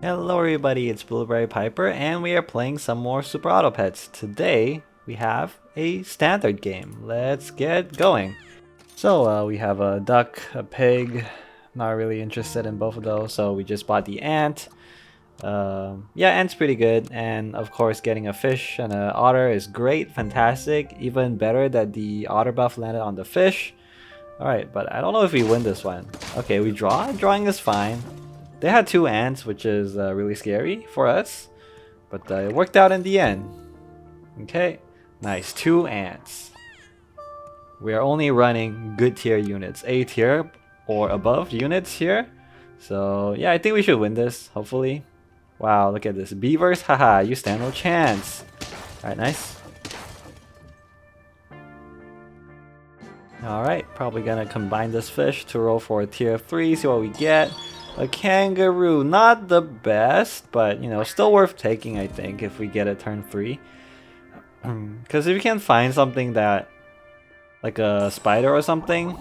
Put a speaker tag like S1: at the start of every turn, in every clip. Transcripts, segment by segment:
S1: Hello everybody, it's Blueberry Piper and we are playing some more Super Auto Pets. Today we have a standard game. Let's get going. So we have a duck, a pig, not really interested in both of those, so we just bought the ant. Yeah, ant's pretty good, and of course getting a fish and an otter is great, fantastic, even better that the otter buff landed on the fish. Alright, but I don't know if we win this one. Okay, we draw. Drawing is fine. They had two ants, which is really scary for us, but it worked out in the end. Okay, nice, two ants. We are only running good tier units, A tier or above units here. So yeah, I think we should win this, hopefully. Wow, look at this. Beavers, haha, you stand no chance. Alright, nice. Alright, probably gonna combine this fish to roll for a tier 3, see what we get. A kangaroo, not the best, but you know, still worth taking, I think, if we get it turn 3. Because if you can find something that, like a spider or something,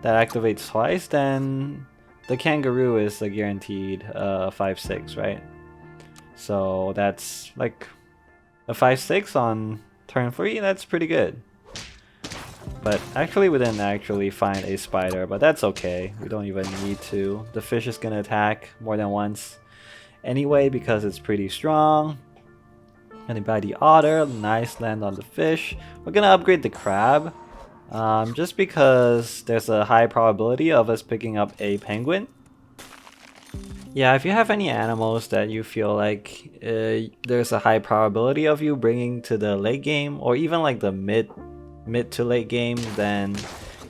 S1: that activates twice, then the kangaroo is a guaranteed 5-6, right? So that's like a 5-6 on turn 3, that's pretty good. But actually we didn't actually find a spider, but that's okay. We don't even need to. The fish is gonna attack more than once anyway because it's pretty strong. Gonna buy the otter, nice land on the fish. We're gonna upgrade the crab. Just because there's a high probability of us picking up a penguin. Yeah, if you have any animals that you feel like there's a high probability of you bringing to the late game, or even like the mid to late game, then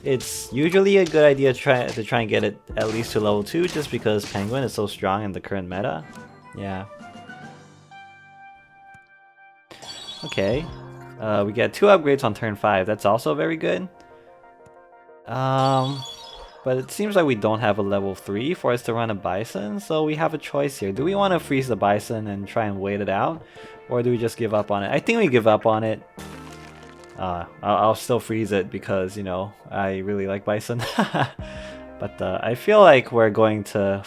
S1: it's usually a good idea to try and get it at least to level 2, just because Penguin is so strong in the current meta. Yeah. Okay. We get 2 upgrades on turn 5. That's also very good. But it seems like we don't have a level 3 for us to run a bison, so we have a choice here. Do we want to freeze the bison and try and wait it out, or do we just give up on it? I think we give up on it. I'll still freeze it because, you know, I really like bison. But I feel like we're going to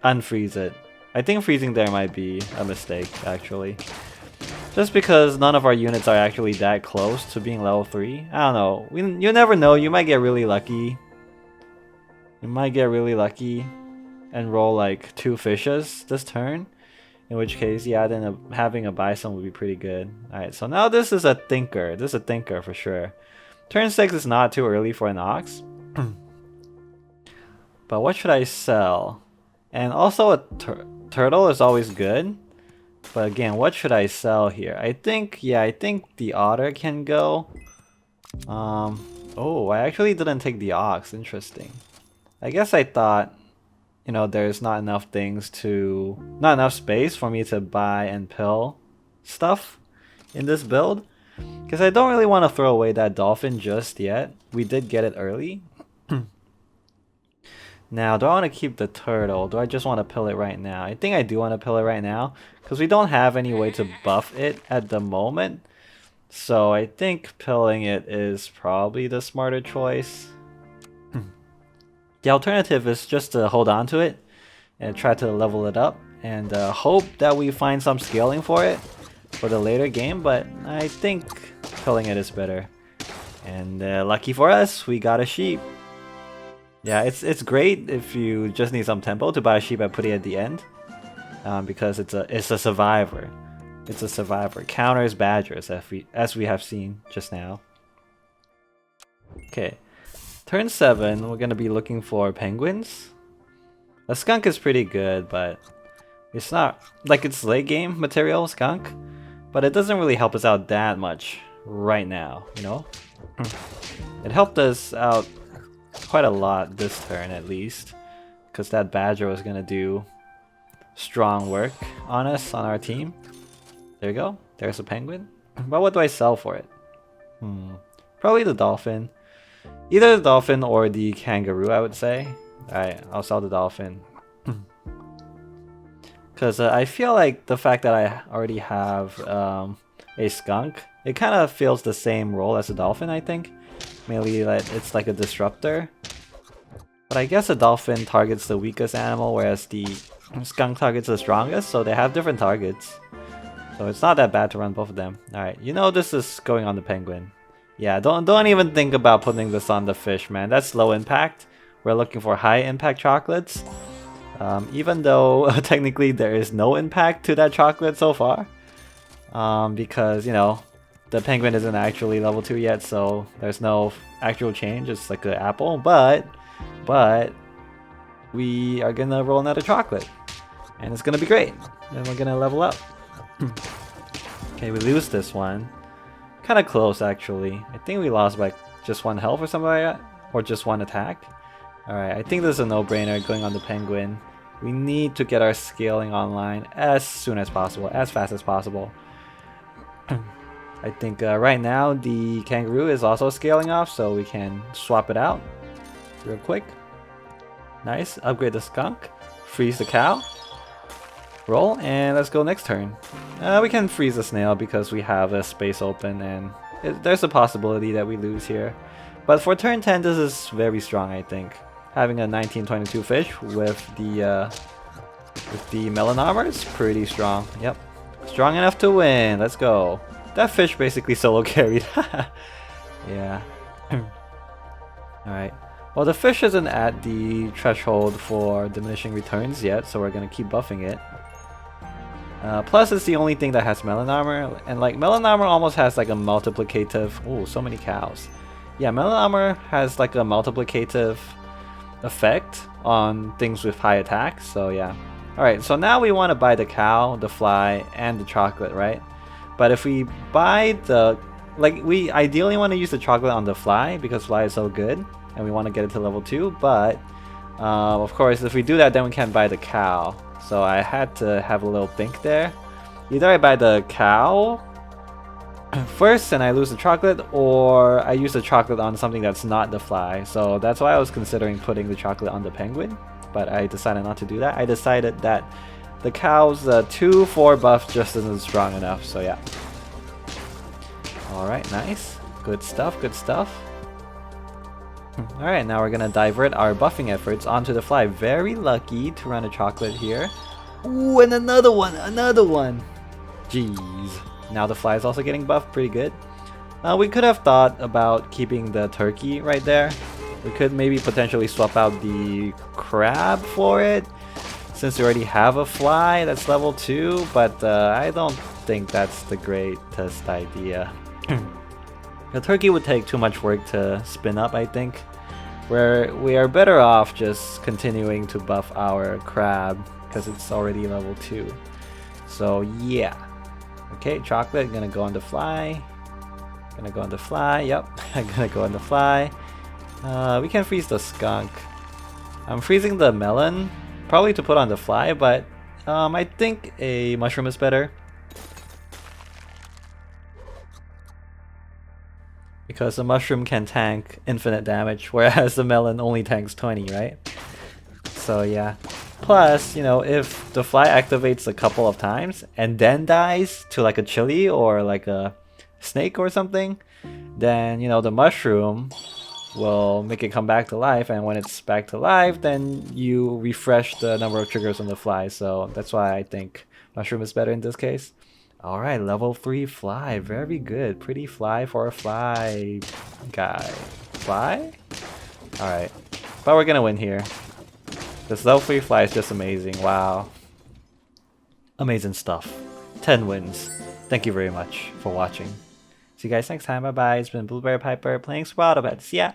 S1: unfreeze it. I think freezing there might be a mistake, actually. Just because none of our units are actually that close to being level 3. I don't know. You never know. You might get really lucky. You might get really lucky and roll like 2 fishes this turn. In which case, yeah, then having a bison would be pretty good. Alright, so now this is a thinker. This is a thinker for sure. Turn 6 is not too early for an ox. But what should I sell? And also a turtle is always good. But again, what should I sell here? I think the otter can go. Oh, I actually didn't take the ox. Interesting. I guess I thought, you know, there's not enough space for me to buy and pill stuff in this build. Because I don't really want to throw away that dolphin just yet. We did get it early. Now, do I want to keep the turtle? Do I just want to pill it right now? I think I do want to pill it right now. Because we don't have any way to buff it at the moment. So I think pilling it is probably the smarter choice. The alternative is just to hold on to it and try to level it up and hope that we find some scaling for it for the later game, but I think killing it is better. And lucky for us, we got a sheep. Yeah, it's great if you just need some tempo to buy a sheep and put it at the end, because it's a survivor. It's a survivor. Counters badgers as we have seen just now. Okay. Turn 7, we're gonna be looking for penguins. A skunk is pretty good, but it's not like it's late game material, skunk. But it doesn't really help us out that much right now, you know? It helped us out quite a lot this turn at least, because that badger was gonna do strong work on us, on our team. There you go, there's a penguin. But what do I sell for it? Probably the dolphin. Either the dolphin or the kangaroo, I would say. Alright, I'll sell the dolphin. Because I feel like the fact that I already have a skunk, it kind of fills the same role as a dolphin, I think. Mainly that it's like a disruptor. But I guess a dolphin targets the weakest animal, whereas the Skunk target's the strongest, so they have different targets. So it's not that bad to run both of them. Alright, you know this is going on the penguin. Yeah, don't even think about putting this on the fish, man. That's low impact. We're looking for high impact chocolates. Even though technically there is no impact to that chocolate so far. Because, you know, the penguin isn't actually level 2 yet, so there's no actual change. It's like an apple, but we are gonna roll another chocolate. And it's gonna be great. And we're gonna level up. Okay, we lose this one. Kinda close actually. I think we lost by just 1 health or something like that. Or just 1 attack. Alright, I think this is a no-brainer going on the penguin. We need to get our scaling online as soon as possible, as fast as possible. I think right now the kangaroo is also scaling off, so we can swap it out real quick. Nice, upgrade the skunk, freeze the cow, roll, and let's go next turn. We can freeze the snail because we have a space open, and there's a possibility that we lose here. But for turn 10, this is very strong, I think. Having a 1922 fish with the melon armor is pretty strong. Yep, strong enough to win. Let's go. That fish basically solo carried. Yeah. Alright. Well, the fish isn't at the threshold for diminishing returns yet, so we're gonna keep buffing it. Plus, it's the only thing that has melon armor, and like melon armor almost has like a multiplicative. Oh, so many cows. Yeah, melon armor has like a multiplicative effect on things with high attack. So yeah. All right. So now we want to buy the cow, the fly, and the chocolate, right? But if we buy the we ideally want to use the chocolate on the fly because fly is so good, and we want to get it to level 2. But of course, if we do that, then we can't buy the cow. So I had to have a little think there. Either I buy the cow first and I lose the chocolate, or I use the chocolate on something that's not the fly. So that's why I was considering putting the chocolate on the penguin, but I decided not to do that. I decided that the cow's 2-4 buff just isn't strong enough, so yeah. Alright, nice. Good stuff, good stuff. Alright, now we're gonna divert our buffing efforts onto the fly. Very lucky to run a chocolate here. Ooh, and another one, another one! Jeez. Now the fly is also getting buffed pretty good. We could have thought about keeping the turkey right there. We could maybe potentially swap out the crab for it, since we already have a fly that's level 2, but I don't think that's the greatest idea. The turkey would take too much work to spin up, I think. We are better off just continuing to buff our crab, because it's already level 2. So yeah. Okay, chocolate, gonna go on the fly. Gonna go on the fly, yep. I'm gonna go on the fly. We can freeze the skunk. I'm freezing the melon, probably to put on the fly, but I think a mushroom is better. Because the mushroom can tank infinite damage, whereas the melon only tanks 20, right? So yeah. Plus, you know, if the fly activates a couple of times and then dies to like a chili or like a snake or something, then, you know, the mushroom will make it come back to life, and when it's back to life, then you refresh the number of triggers on the fly. So that's why I think mushroom is better in this case. Alright, level 3 fly. Very good. Pretty fly for a fly guy. Fly? Alright. But we're gonna win here. This level 3 fly is just amazing. Wow. Amazing stuff. 10 wins. Thank you very much for watching. See you guys next time. Bye bye. It's been Blueberry Piper playing Super Autopets. Yeah.